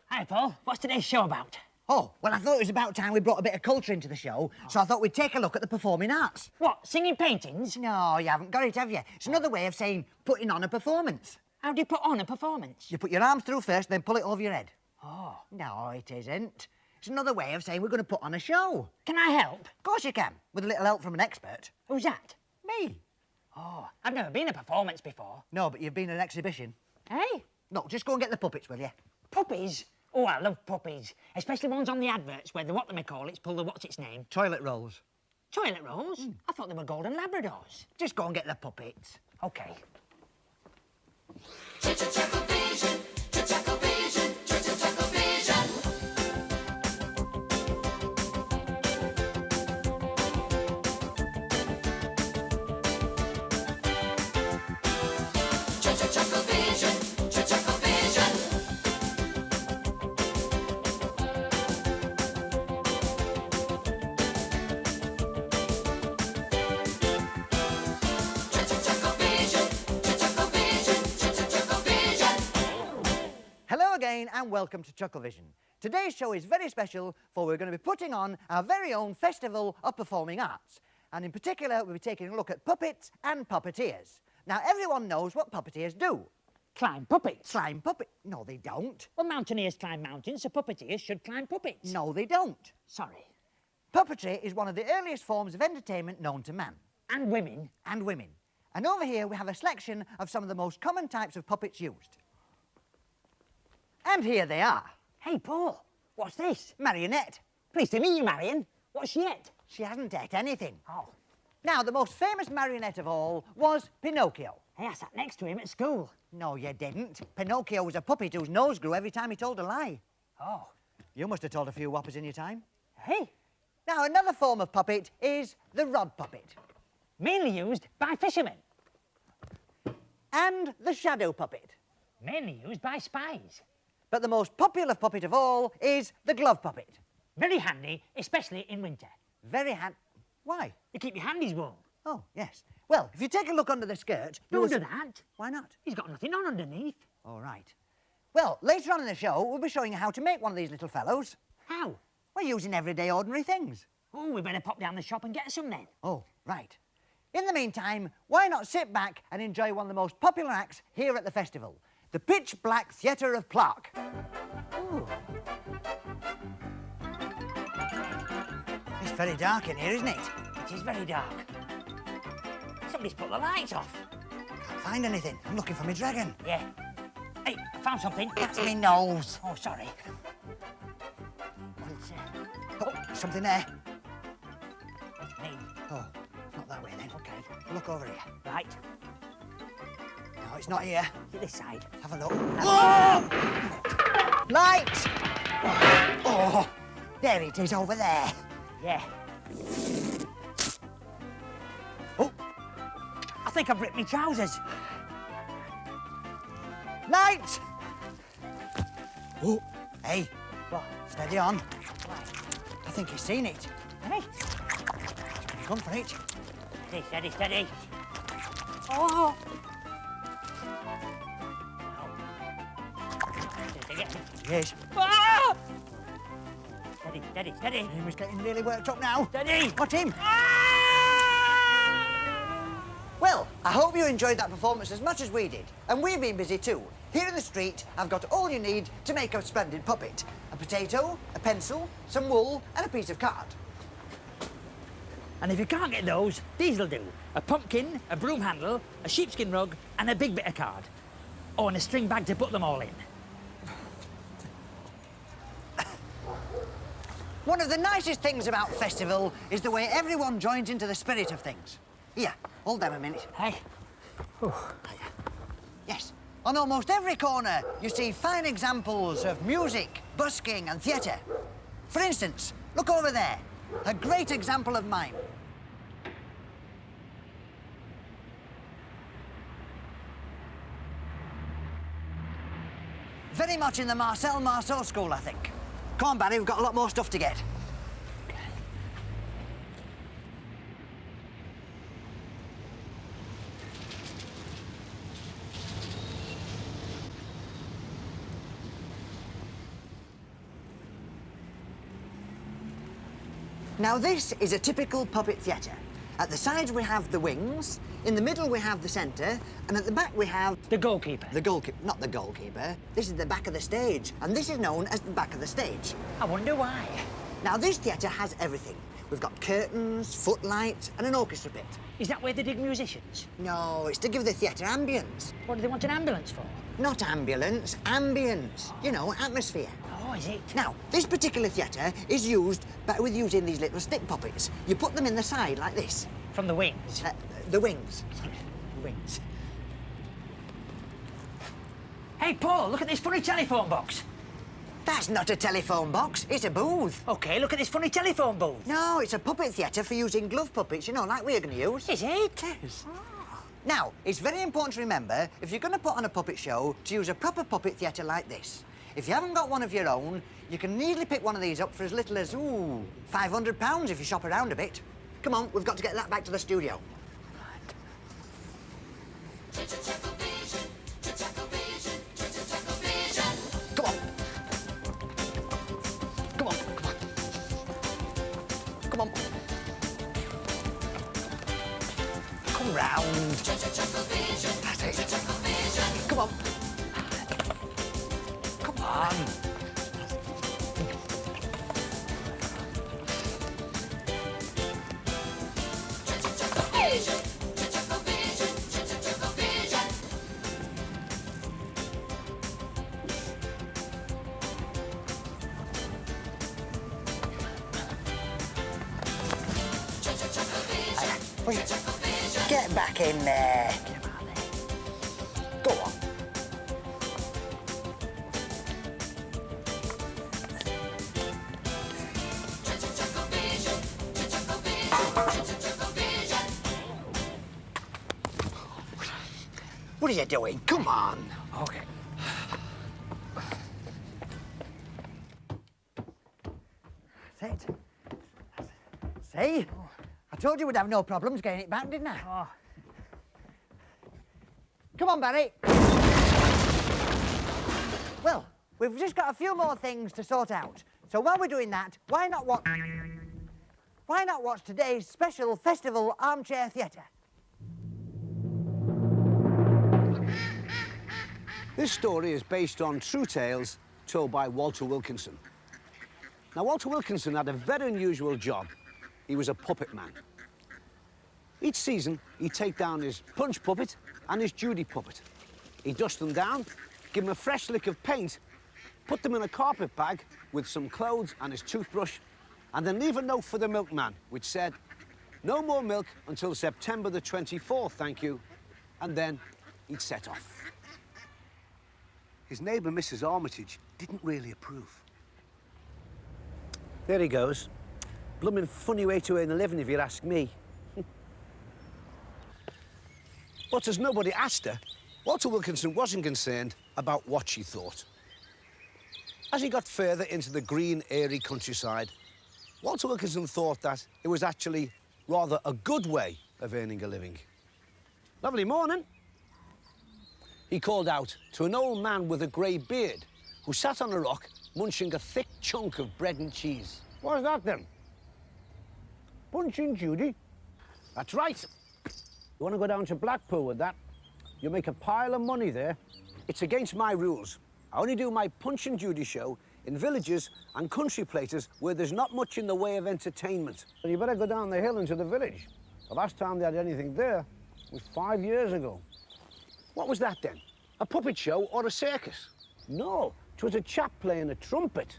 Hi, Paul. What's today's show about? Oh, well, I thought it was about time we brought a bit of culture into the show, so I thought we'd take a look at the performing arts. What, singing paintings? No, you haven't got it, have you? It's another way of saying putting on a performance. How do you put on a performance? You put your arms through first, then pull it over your head. Oh. No, it isn't. It's another way of saying we're going to put on a show. Can I help? Of course you can, with a little help from an expert. Who's that? Me. Oh, I've never been at a performance before. No, but you've been at an exhibition. Hey? No, just go and get the puppets, will you? Puppies? Oh, I love puppies. Especially ones on the adverts where the what-they-may-call-it's pull the what's-its-name. Toilet rolls. Toilet rolls? I thought they were golden Labradors. Just go and get the puppets. OK. ChuckleVision, ChuckleVision, ChuckleVision. ChuckleVision, ChuckleVision. Hello again and welcome to ChuckleVision. Today's show is very special, for we're going to be putting on our very own Festival of Performing Arts. And in particular, we'll be taking a look at puppets and puppeteers. Now, everyone knows what puppeteers do. Climb puppets. Climb puppet... No, they don't. Well, mountaineers climb mountains, so puppeteers should climb puppets. No, they don't. Sorry. Puppetry is one of the earliest forms of entertainment known to man. And women. And women. And over here, we have a selection of some of the most common types of puppets used. And here they are. Hey, Paul, what's this? Marionette. Pleased to meet you, Marion. What's she ate? She hasn't ate anything. Oh. Now, the most famous marionette of all was Pinocchio. Hey, I sat next to him at school. No, you didn't. Pinocchio was a puppet whose nose grew every time he told a lie. Oh. You must have told a few whoppers in your time. Hey. Now, another form of puppet is the rod puppet. Mainly used by fishermen. And the shadow puppet. Mainly used by spies. But the most popular puppet of all is the glove puppet. Very handy, especially in winter. Very Why? You keep your handies warm. Oh, yes. Well, if you take a look under the skirt... Don't do that. Why not? He's got nothing on underneath. All right. Well, later on in the show, we'll be showing you how to make one of these little fellows. How? We're using everyday ordinary things. Oh, we better pop down the shop and get some then. Oh, right. In the meantime, why not sit back and enjoy one of the most popular acts here at the festival, the Pitch Black Theatre of Plaque. Ooh. It's very dark in here, isn't it? It is very dark. Somebody's put the lights off. Can't find anything. I'm looking for my dragon. Yeah. Hey, I found something. That's me nose. Oh, sorry. Oh, there's something there. It's me. Oh, not that way then. OK. Look over here. Right. No, it's not here. To this side. Have a look. Oh! Light! Oh, there it is over there. Yeah. Oh, I think I've ripped my trousers. light! Oh, hey, What? steady on. Right. I think he's seen it. Hey. Come for it. Steady, steady, steady. Oh! Yes. Ah! Steady, steady, steady. He was getting really worked up now. Steady. Watch him. Ah! Well, I hope you enjoyed that performance as much as we did. And we've been busy too. Here in the street, I've got all you need to make a splendid puppet. A potato, a pencil, some wool, and a piece of card. And if you can't get those, these'll do. A pumpkin, a broom handle, a sheepskin rug, and a big bit of card. Oh, and a string bag to put them all in. One of the nicest things about festival is the way everyone joins into the spirit of things. Here, hold them a minute. Hey. Yes, on almost every corner you see fine examples of music, busking and theatre. For instance, look over there, a great example of mime. Very much in the Marcel school, I think. Come on, Barry, we've got a lot more stuff to get. Now, this is a typical puppet theatre. At the sides, we have the wings, in the middle, we have the centre, and at the back, we have... The goalkeeper. The goalkeeper, not the goalkeeper. This is the back of the stage, and this is known as the back of the stage. I wonder why. Now, this theatre has everything. We've got curtains, footlights, and an orchestra pit. Is that where they dig musicians? No, it's to give the theatre ambience. What do they want an ambulance for? Not ambulance, ambience. You know, atmosphere. Oh, is it? Now, this particular theatre is used with using these little stick puppets. You put them in the side like this. From the wings? The wings. The wings. Hey, Paul, look at this funny telephone box. That's not a telephone box, it's a booth. OK, look at this funny telephone booth. No, it's a puppet theatre for using glove puppets, you know, like we're going to use. Is it? Yes. Now, it's very important to remember, if you're going to put on a puppet show, to use a proper puppet theatre like this. If you haven't got one of your own, you can easily pick one of these up for as little as, ooh, £500 if you shop around a bit. Come on, we've got to get that back to the studio. ChuckleVision, ChuckleVision, ChuckleVision. Come on. Come on, come on. Come on. Come round. ChuckleVision, That's it. ChuckleVision. Come on. Come on. ChuckleVision, ChuckleVision, ChuckleVision. Get back in there. Go on. What are you doing? Come on. OK. That's it. See? I told you we'd have no problems getting it back, didn't I? Oh. Come on, Barry. Well, we've just got a few more things to sort out. So while we're doing that, why not watch today's special festival armchair theatre? This story is based on true tales told by Walter Wilkinson. Now, Walter Wilkinson had a very unusual job. He was a puppet man. Each season, he'd take down his Punch puppet and his Judy puppet. He'd dust them down, give them a fresh lick of paint, put them in a carpet bag with some clothes and his toothbrush, and then leave a note for the milkman, which said, "No more milk until September the 24th, thank you." And then he'd set off. His neighbour, Mrs. Armitage, didn't really approve. There he goes. Blooming funny way to earn a living, if you ask me. But as nobody asked her, Walter Wilkinson wasn't concerned about what she thought. As he got further into the green, airy countryside, Walter Wilkinson thought that it was actually rather a good way of earning a living. Lovely morning. He called out to an old man with a grey beard who sat on a rock munching a thick chunk of bread and cheese. What's that, then? Punch and Judy? That's right. You want to go down to Blackpool with that? You'll make a pile of money there. It's against my rules. I only do my Punch and Judy show in villages and country places where there's not much in the way of entertainment. So you better go down the hill into the village. The last time they had anything there was 5 years ago. What was that, then? A puppet show or a circus? No, it was a chap playing a trumpet.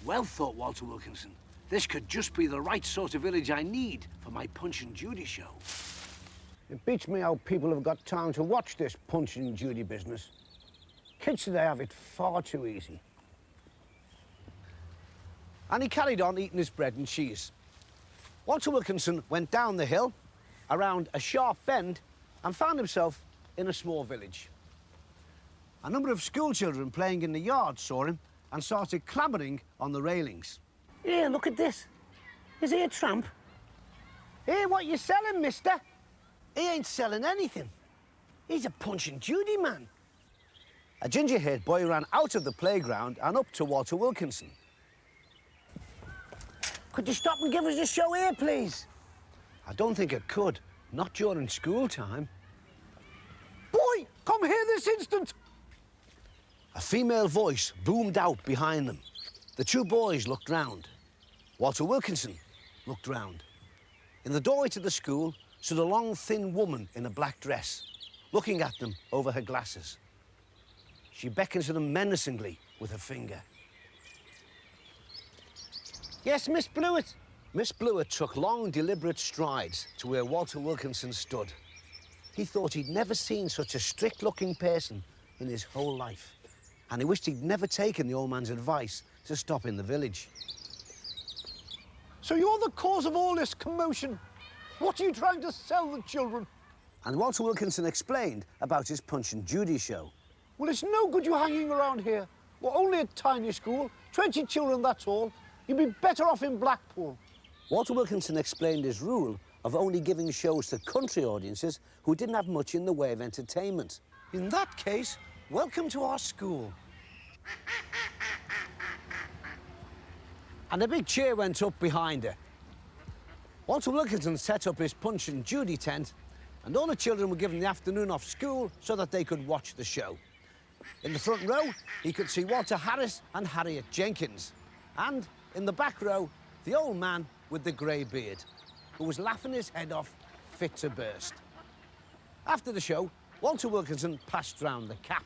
Well, thought Walter Wilkinson, this could just be the right sort of village I need for my Punch and Judy show. It beats me how people have got time to watch this Punch and Judy business. Kids today have it far too easy. And he carried on eating his bread and cheese. Walter Wilkinson went down the hill, around a sharp bend, and found himself in a small village. A number of school children playing in the yard saw him and started clambering on the railings. Here, look at this. Is he a tramp? Here, what you selling, mister? He ain't selling anything. He's a Punch and Judy man. A ginger-haired boy ran out of the playground and up to Walter Wilkinson. Could you stop and give us a show here, please? I don't think I could. Not during school time. Boy, come here this instant! A female voice boomed out behind them. The two boys looked round. Walter Wilkinson looked round. In the doorway to the school stood a long, thin woman in a black dress, looking at them over her glasses. She beckoned to them menacingly with her finger. Yes, Miss Blewett. Miss Blewett took long, deliberate strides to where Walter Wilkinson stood. He thought he'd never seen such a strict-looking person in his whole life, and he wished he'd never taken the old man's advice to stop in the village. So you're the cause of all this commotion. What are you trying to sell the children? And Walter Wilkinson explained about his Punch and Judy show. Well, it's no good you hanging around here. We're only a tiny school, 20 children, that's all. You'd be better off in Blackpool. Walter Wilkinson explained his rule of only giving shows to country audiences who didn't have much in the way of entertainment. In that case, welcome to our school. And a big cheer went up behind her. Walter Wilkinson set up his Punch and Judy tent, and all the children were given the afternoon off school so that they could watch the show. In the front row, he could see Walter Harris and Harriet Jenkins. And in the back row, the old man with the grey beard, who was laughing his head off, fit to burst. After the show, Walter Wilkinson passed round the cap.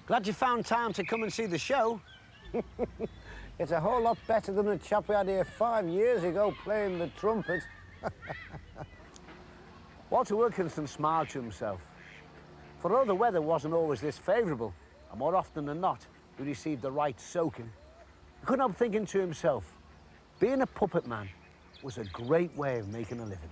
Glad you found time to come and see the show. It's a whole lot better than the chap we had here 5 years ago playing the trumpet. Walter Wilkinson smiled to himself. For although the weather wasn't always this favourable, and more often than not, he received the right soaking, he couldn't help thinking to himself, being a puppet man was a great way of making a living.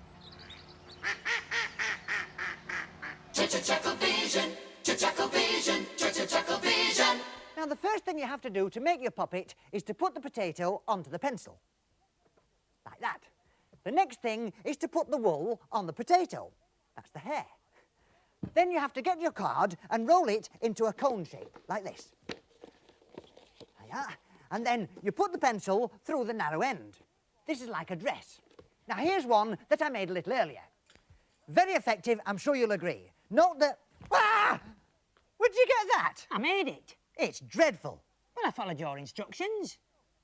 ChuckleVision, ChuckleVision, ChuckleVision. Now, the first thing you have to do to make your puppet is to put the potato onto the pencil. Like that. The next thing is to put the wool on the potato. That's the hair. Then you have to get your card and roll it into a cone shape, like this. And then you put the pencil through the narrow end. This is like a dress. Now, here's one that I made a little earlier. Very effective, I'm sure you'll agree. Note that... Ah! Where'd you get that? I made it. It's dreadful. Well, I followed your instructions.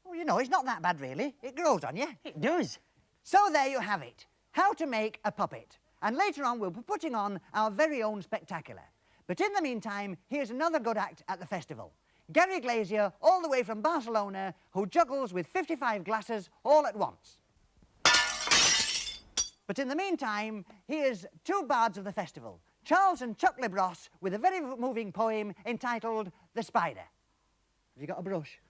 Well, you know, it's not that bad, really. It grows on you. It does. So there you have it. How to make a puppet. And later on, we'll be putting on our very own spectacular. But in the meantime, here's another good act at the festival. Gary Glazier, all the way from Barcelona, who juggles with 55 glasses all at once. But in the meantime, here's two bards of the festival, Charles and Chuck Libros, with a very moving poem entitled The Spider. Have you got a brush?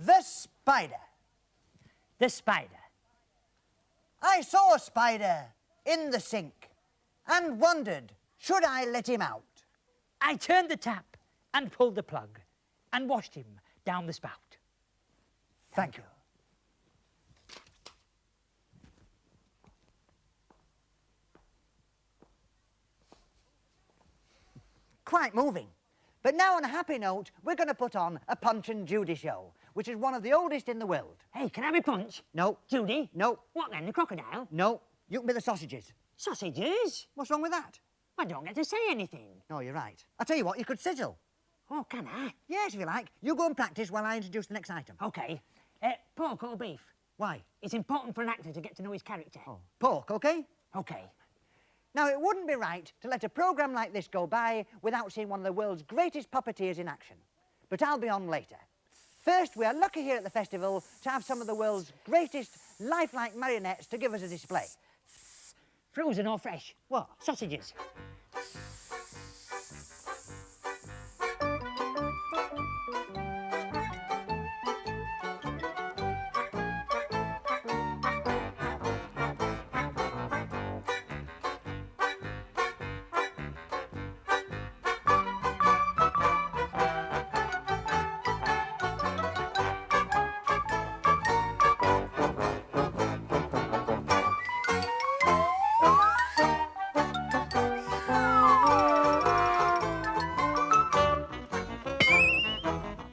The spider. The spider. I saw a spider in the sink and wondered, should I let him out? I turned the tap and pulled the plug and washed him down the spout. Thank you. Quite moving. But now, on a happy note, we're going to put on a Punch and Judy show, which is one of the oldest in the world. Hey, can I be Punch? No. Judy? No. What then, the crocodile? No. You can be the sausages. Sausages? What's wrong with that? I don't get to say anything. No, you're right. I'll tell you what, you could sizzle. Oh, can I? Yes, if you like. You go and practice while I introduce the next item. OK. Pork or beef? Why? It's important for an actor to get to know his character. Oh, pork, OK? OK. Now, it wouldn't be right to let a programme like this go by without seeing one of the world's greatest puppeteers in action. But I'll be on later. First, we are lucky here at the festival to have some of the world's greatest lifelike marionettes to give us a display. Frozen or fresh? What? Sausages.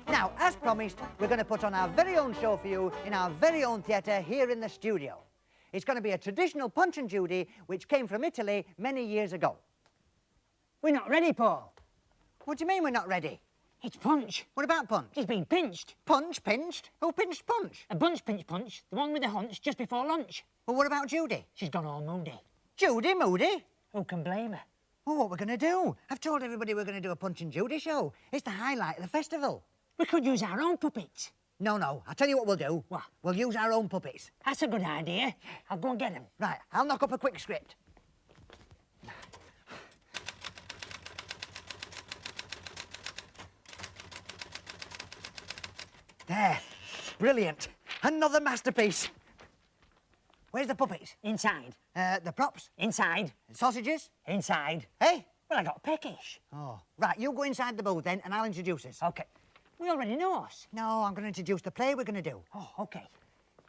Now, as promised, we're going to put on our very own show for you in our very own theatre here in the studio. It's going to be a traditional Punch and Judy which came from Italy many years ago. We're not ready, Paul. What do you mean we're not ready? It's Punch. What about Punch? He's been pinched. Punch? Pinched? Who pinched Punch? A bunch pinch Punch, the one with the hunch just before lunch. Well, what about Judy? She's gone all moody. Judy Moody? Who can blame her? Well, what we're going to do? I've told everybody we're going to do a Punch and Judy show. It's the highlight of the festival. We could use our own puppets. No, I'll tell you what we'll do. What? We'll use our own puppets. That's a good idea. I'll go and get them. Right, I'll knock up a quick script. There. Brilliant. Another masterpiece. Where's the puppets? Inside. The props? Inside. Sausages? Inside. Hey? Well, I got peckish. Oh. Right, you go inside the booth then and I'll introduce us. OK. We already know us. No, I'm going to introduce the play we're going to do. Oh, OK.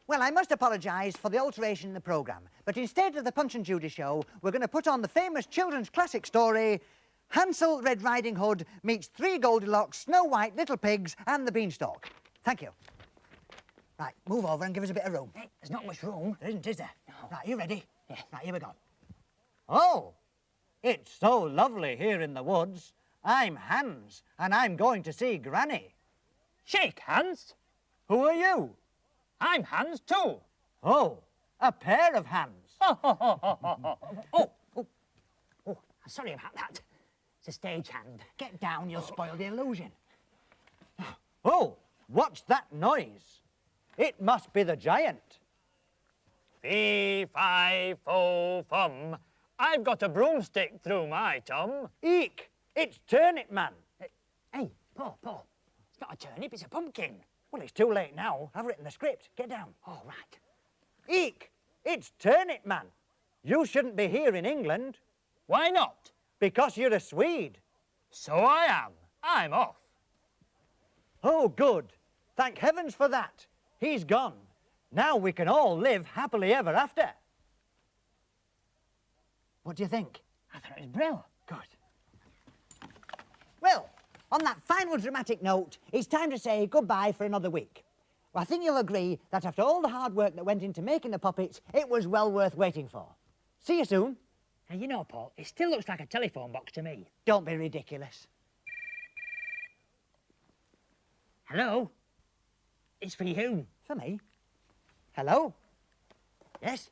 Well, I must apologise for the alteration in the programme, but instead of the Punch and Judy show, we're going to put on the famous children's classic story, Hansel, Red Riding Hood meets 3 Goldilocks, Snow White, Little Pigs and the Beanstalk. Thank you. Right, move over and give us a bit of room. Hey, there's not much room. There isn't, is there? No. Right, you ready? Yeah. Right, here we go. Oh, it's so lovely here in the woods. I'm Hans, and I'm going to see Granny. Shake hands. Who are you? I'm Hans too. Oh, a pair of hands. Oh, sorry about that. It's a stage hand. Get down, you'll spoil the illusion. Oh, what's that noise? It must be the giant. Fee, fi, fo, fum. I've got a broomstick through my tum. Eek! It's Turnip Man. Hey, Paul. It's not a turnip, it's a pumpkin. Well, it's too late now. I've written the script. Get down. All right. Eek! It's Turnip Man. You shouldn't be here in England Why not? because you're a Swede. So I am. I'm off. Oh, good. Thank heavens for that. He's gone. Now we can all live happily ever after. What do you think? I thought it was brill. Good. Well, on that final dramatic note, it's time to say goodbye for another week. Well, I think you'll agree that after all the hard work that went into making the puppets, it was well worth waiting for. See you soon. And you know, Paul, it still looks like a telephone box to me. Don't be ridiculous. Hello? It's for you. For me? Hello? Yes?